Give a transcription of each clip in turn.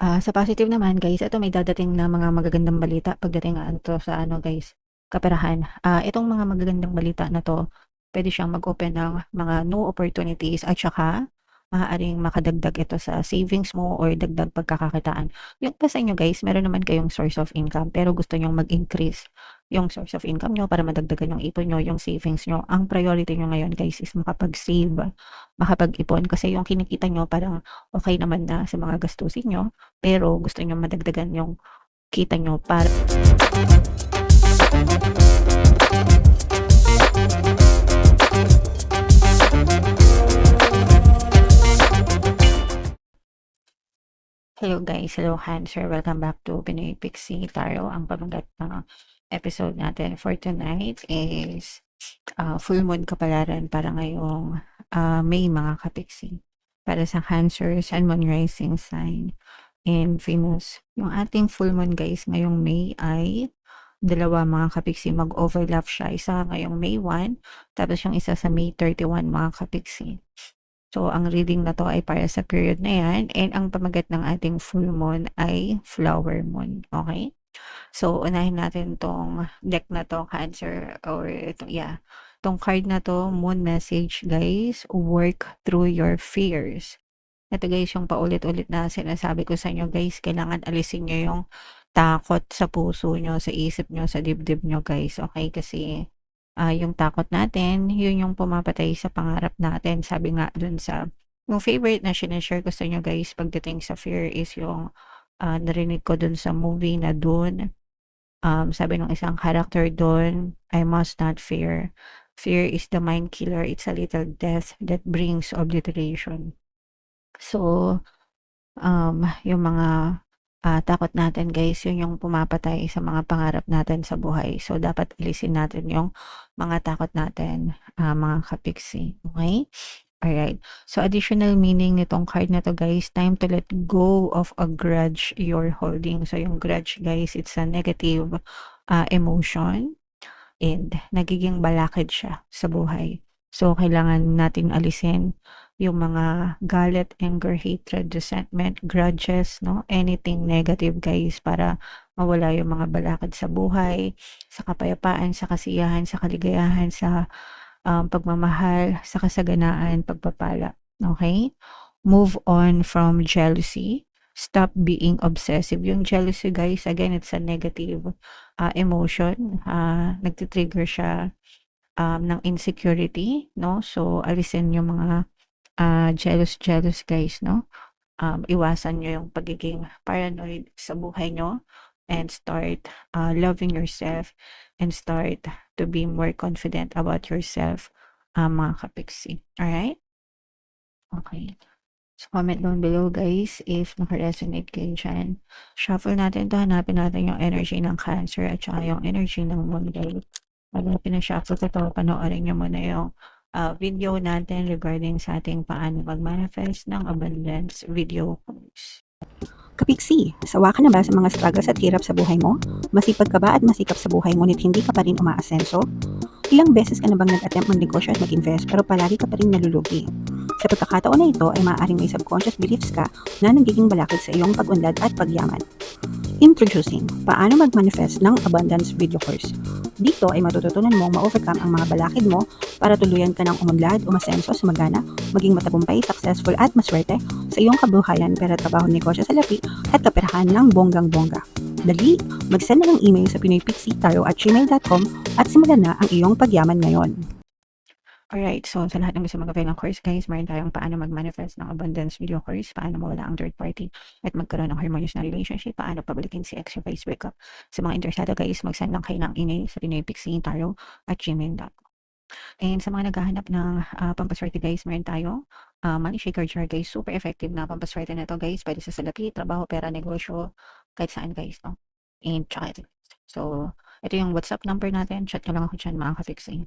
Sa positive naman guys, ito may dadating na mga magagandang balita pagdating ito sa ano guys, kaperahan. Itong mga magagandang balita na 'to, puwede siyang mag-open ng mga new opportunities at saka maaaring makadagdag ito sa savings mo or dagdag pagkakakitaan. Yung iba sa inyo guys, meron naman kayong source of income pero gusto niyong mag-increase yung source of income niyo para madagdagan yung ipon niyo, yung savings niyo. Ang priority niyo ngayon guys is makapag-save, makapag-ipon kasi yung kinikita niyo parang okey naman na sa mga gastusin niyo pero gusto niyo madagdagan yung kita niyo para hello guys, hello Cancer, welcome back to Pinoy Pixie Tarot. Ang pamagat ng episode natin for tonight is full moon kapalaran para ngayong May mga kapixie. Para sa Cancer, Sun, Moon, Rising sign, and Venus. Yung ating full moon guys ngayong May ay dalawa mga kapixie, mag-overlap siya. Isa ngayong May 1, tapos yung isa sa May 31 mga kapixie. So, ang reading na to ay para sa period na yan and ang pamagat ng ating full moon ay flower moon. Okay? So, unahin natin tong deck na to, Cancer, or tong card na to, moon message guys, work through your fears. Ito guys, yung paulit-ulit na sinasabi ko sa inyo guys, kailangan alisin nyo yung takot sa puso nyo, sa isip nyo, sa dibdib nyo guys. Okay? Kasi yung takot natin, yun yung pumapatay sa pangarap natin. Sabi nga dun sa, yung favorite na sinashare ko sa inyo guys, pagdating sa fear is yung narinig ko dun sa movie na dun. Sabi ng isang character dun, I must not fear. Fear is the mind killer. It's a little death that brings obliteration. So, yung mga takot natin guys, yun yung pumapatay sa mga pangarap natin sa buhay. So, dapat alisin natin yung mga takot natin, mga kapiksi. Okay? Alright. So, additional meaning nitong card na to guys, time to let go of a grudge you're holding. So, yung grudge guys, it's a negative emotion and nagiging balakid siya sa buhay. So, kailangan natin alisin yung mga galit, anger, hatred, resentment, grudges, no? Anything negative guys para mawala yung mga balakid sa buhay, sa kapayapaan, sa kasiyahan, sa kaligayahan, sa pagmamahal, sa kasaganaan, pagpapala. Okay? Move on from jealousy. Stop being obsessive. Yung jealousy guys, again, it's a negative emotion. Nagtitrigger siya ng insecurity, no? So, alisin yung mga jealous guys, no? Iwasan nyo yung pagiging paranoid sa buhay nyo and start loving yourself and start to be more confident about yourself, mga kapiksi. Alright? Okay. So, comment down below guys if naka-resonate kayo dyan. Shuffle natin to, hanapin natin yung energy ng Cancer at saka yung energy ng Moon guys. Pag pinashuffle ko to, panoorin nyo muna yung video natin regarding sa ating paano mag-manifest ng abundance video course. Kapiksi, sawa ka na ba sa mga struggles at hirap sa buhay mo? Masipag ka ba at masikap sa buhay ngunit hindi ka pa rin umaasenso? Ilang beses ka na bang nag-attempt mag-negosyo at mag-invest pero palagi ka pa rin nalulugi? Sa pagkakataon na ito ay maaaring may subconscious beliefs ka na nagiging balakid sa iyong pag-unlad at pagyaman. Introducing, paano mag-manifest ng abundance video course. Dito ay matututunan mong ma-overcome ang mga balakid mo para tuluyan ka ng umunlad, umasenso, sumagana, maging matagumpay, successful at maswerte sa iyong kabuhayan, pera, trabaho, negosyo, salapi at kaperahan ng bonggang-bongga. Dali, mag-send na ng email sa pinoypixie@gmail.com at simulan na ang iyong pagyaman ngayon. Alright, so sa lahat ng gusto mag-avail ng course guys, meron tayong paano mag-manifest ng abundance video course, paano mawala ang third party at magkaroon ng harmonious na relationship, paano pabalikin si ex or vice breakup. Sa mga interesado guys, mag-send lang kayo ng email sa pinoypixie@gmail.com. And sa mga naghahanap ng pampaswerte guys, meron tayo money shaker jar guys, super effective na pampaswerte na to guys, pwede sa salapi, trabaho, pera, negosyo, kahit saan guys, no? And tsaka ito. So, ito yung WhatsApp number natin, chat nyo lang ako dyan mga ka-fixing.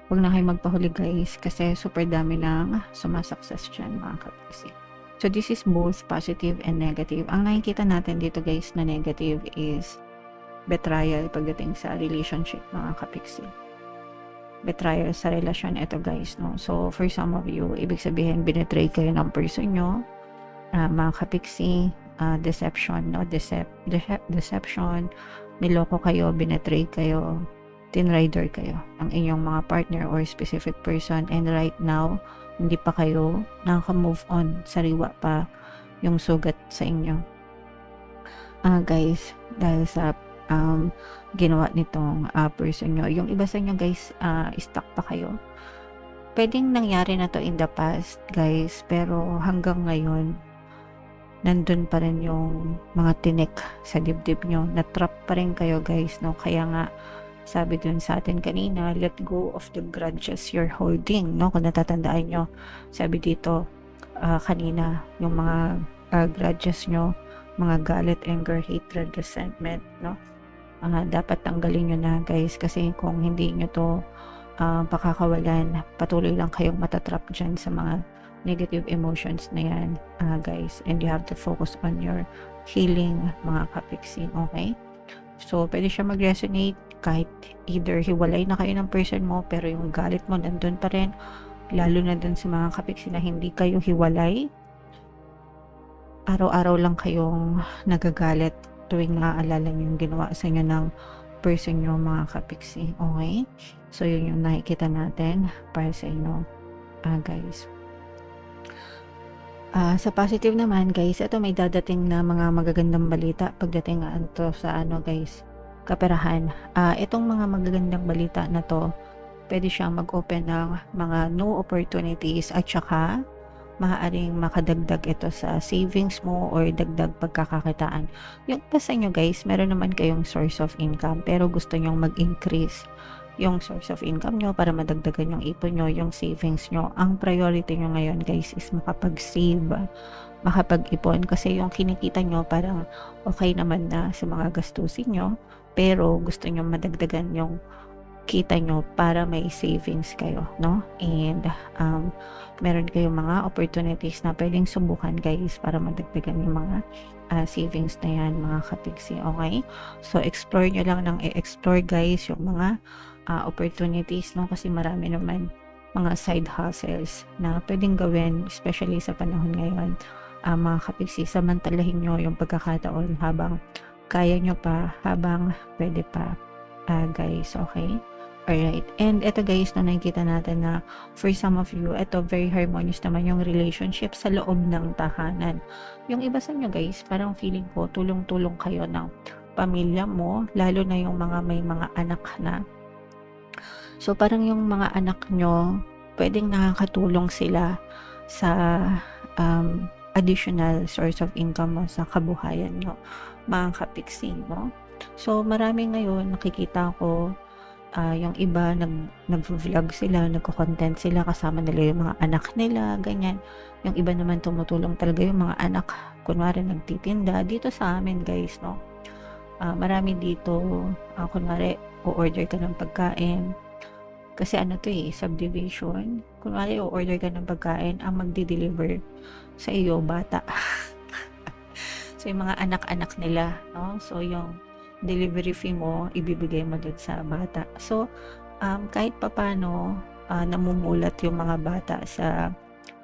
Huwag na kayo magpahuli guys kasi super dami ng sumasukses dyan mga kapisi. So this is both positive and negative. Ang nakikita natin dito guys na negative is betrayal pagdating sa relationship mga kapiksi. betrayal sa relasyon, ito guys, no? So, for some of you, ibig sabihin, binetray kayo ng person nyo, mga kapiksi, deception, no? Deception, niloko kayo, binetray kayo, tinrider kayo ang inyong mga partner or specific person, and right now, hindi pa kayo nakaka-move on, sariwa pa yung sugat sa inyo. Guys, dahil sa ginawa nitong person nyo. Yung iba sa inyo guys, stuck pa kayo. Pwedeng nangyari na to in the past guys, pero hanggang ngayon, nandun pa rin yung mga tinik sa dibdib nyo. Na-trap pa rin kayo guys, no? Kaya nga, sabi dun sa atin kanina, let go of the grudges you're holding, no? Kung natatandaan nyo, sabi dito kanina, yung mga grudges nyo, mga galit, anger, hatred, resentment, no? Dapat tanggalin nyo na guys, kasi kung hindi nyo to pakakawalan, patuloy lang kayong matatrap dyan sa mga negative emotions na yan, guys, and you have to focus on your healing, mga kapiksi, okay? So, pwede siya mag-resonate kahit either hiwalay na kayo ng person mo, pero yung galit mo nandun pa rin, lalo na dun sa mga kapiksi na hindi kayo hiwalay, araw-araw lang kayong nagagalit tuwing naaalala niyo yung ginawa sa inyo ng person nyo, mga kapiksi, okay? So, yun yung nakikita natin para sa inyo, guys. Sa positive naman guys, ito may dadating na mga magagandang balita pagdating to sa guys, kaperahan. Itong mga magagandang balita na to, pwede siyang mag-open ng mga new opportunities at saka maaaring makadagdag ito sa savings mo or dagdag pagkakakitaan. Yung pa sa inyo guys, meron naman kayong source of income pero gusto nyong mag-increase yung source of income nyo para madagdagan yung ipon nyo, yung savings nyo. Ang priority nyo ngayon guys is makapag-save, makapag-ipon, kasi yung kinikita nyo parang okay naman na sa mga gastusin nyo, pero gusto nyo madagdagan yung kita nyo para may savings kayo, no? And meron kayong mga opportunities na pwedeng subukan guys para madagdagan yung mga savings na yan, mga kapiksi, okay? So, explore nyo lang ng i-explore guys yung mga opportunities, no? Kasi marami naman mga side hustles na pwedeng gawin, especially sa panahon ngayon, mga kapiksi. Samantalahin nyo yung pagkakataon habang kaya nyo pa, habang pwede pa, guys, okay? Alright, and ito guys, no, nakikita natin na for some of you, ito very harmonious naman yung relationship sa loob ng tahanan. Yung iba sa inyo guys, parang feeling ko tulong-tulong kayo ng pamilya mo, lalo na yung mga may mga anak na. So parang yung mga anak nyo, pwedeng nakakatulong sila sa additional source of income mo sa kabuhayan nyo, mga kapiksi, no? So marami ngayon nakikita ko, yung iba nag-vlog sila, nagko-content sila, kasama nila yung mga anak nila, ganyan. Yung iba naman tumutulong talaga yung mga anak, kunwari nagtitinda dito sa amin guys, no? Marami dito, kunwari o-order ka ng pagkain, kasi to subdivision, kunwari o-order ka ng pagkain, ang magdi-deliver sa iyo bata. So yung mga anak-anak nila, no? So yung delivery fee mo, ibibigay mo dun sa bata. So, kahit papano, namumulat yung mga bata sa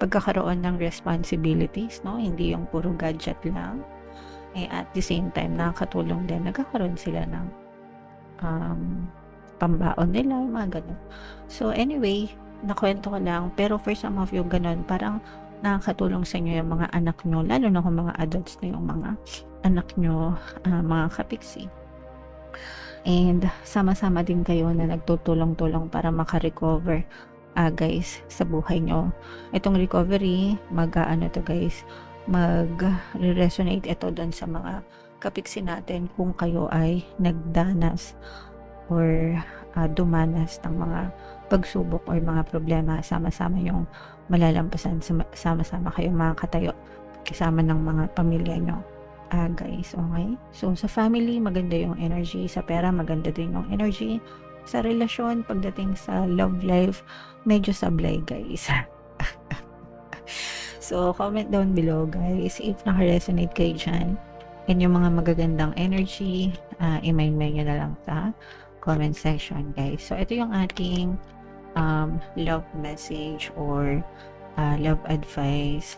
pagkakaroon ng responsibilities, no? Hindi yung puro gadget lang. At the same time, nakakatulong din. Nagkakaroon sila ng pambaon nila, mga ganun. So, anyway, nakwento ko lang. Pero for some of you, ganun, parang nakakatulong sa inyo yung mga anak nyo, lalo na kung mga adults na yung mga anak nyo, mga kapiksi. And sama-sama din kayo na nagtutulong-tulong para makarecover, guys, sa buhay nyo. Itong recovery, mag-resonate ito doon sa mga kapiksi natin kung kayo ay nagdanas or dumanas ng mga pagsubok or mga problema. Sama-sama yung malalampasan, sama-sama kayong mga katayo kasama ng mga pamilya nyo. Guys, okay? So, sa family, maganda yung energy. Sa pera, maganda din yung energy. Sa relasyon, pagdating sa love life, medyo sablay, guys. So, comment down below, guys, if naka-resonate kayo dyan. And yung mga magagandang energy, i-mail nyo na lang sa comment section, guys. So, ito yung ating love message or love advice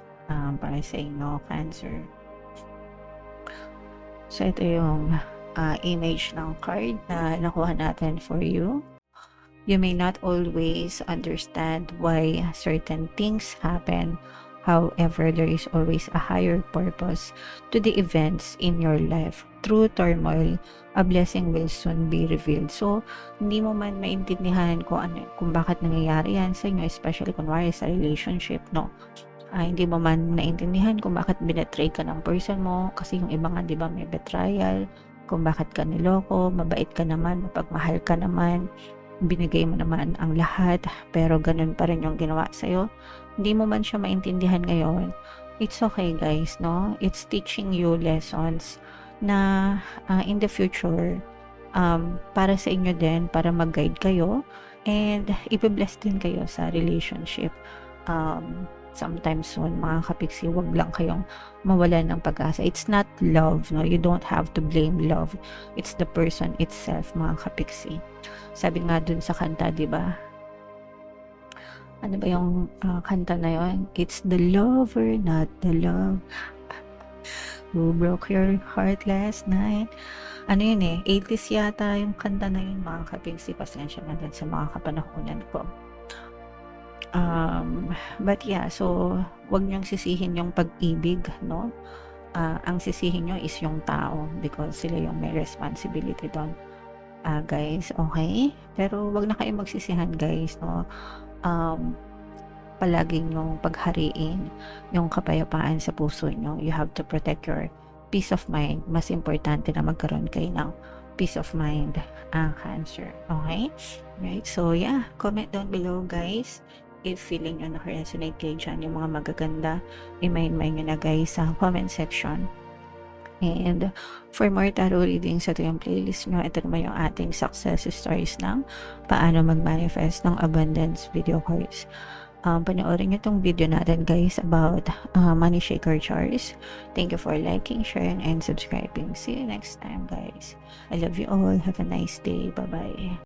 para sa inyo, Cancer. So, ito yung image ng card na nakuha natin for you. You may not always understand why certain things happen. However, there is always a higher purpose to the events in your life. Through turmoil, a blessing will soon be revealed. So, hindi mo man maintindihan kung bakit nangyayari yan sa inyo, especially kunwari sa relationship, no? Hindi mo man naintindihan kung bakit binetray ka ng person mo, kasi yung iba nga, di ba, may betrayal, kung bakit ka niloko, mabait ka naman, mapagmahal ka naman, binigay mo naman ang lahat, pero ganun pa rin yung ginawa sa'yo. Hindi mo man siya maintindihan ngayon, it's okay guys, no? It's teaching you lessons na in the future, para sa inyo din, para mag-guide kayo, and ipibless din kayo sa relationship. Sometime soon, mga kapiksi, wag lang kayong mawalan ng pag-asa. It's not love, no? You don't have to blame love. It's the person itself, mga kapiksi. Sabi nga dun sa kanta, di ba? Ano ba yung kanta na yun? It's the lover, not the love. Who broke your heart last night? Ano yun eh? 80s yata yung kanta na yun, mga kapiksi. Pasensya na din sa mga kapanahunan ko. But yeah, so wag niyong sisihin yung pag-ibig, no? Ang sisihin niyo is yung tao because sila yung may responsibility doon. Guys, okay? Pero wag na kayong magsisihan, guys, no? Palaging yung paghariin yung kapayapaan sa puso niyo. You have to protect your peace of mind. Mas importante na magkaroon kayo ng peace of mind, Cancer. Okay? Right? So yeah, comment down below, guys. If feeling nyo naka-resonate kayo dyan, yung mga magaganda, i-mind nyo na guys sa comment section. And for more tarot readings, ito yung playlist nyo. Ito naman yung ating success stories ng paano mag-manifest ng abundance video course. Panoorin nyo itong video natin guys about money shaker jars. Thank you for liking, sharing, and subscribing. See you next time guys. I love you all. Have a nice day. Bye-bye.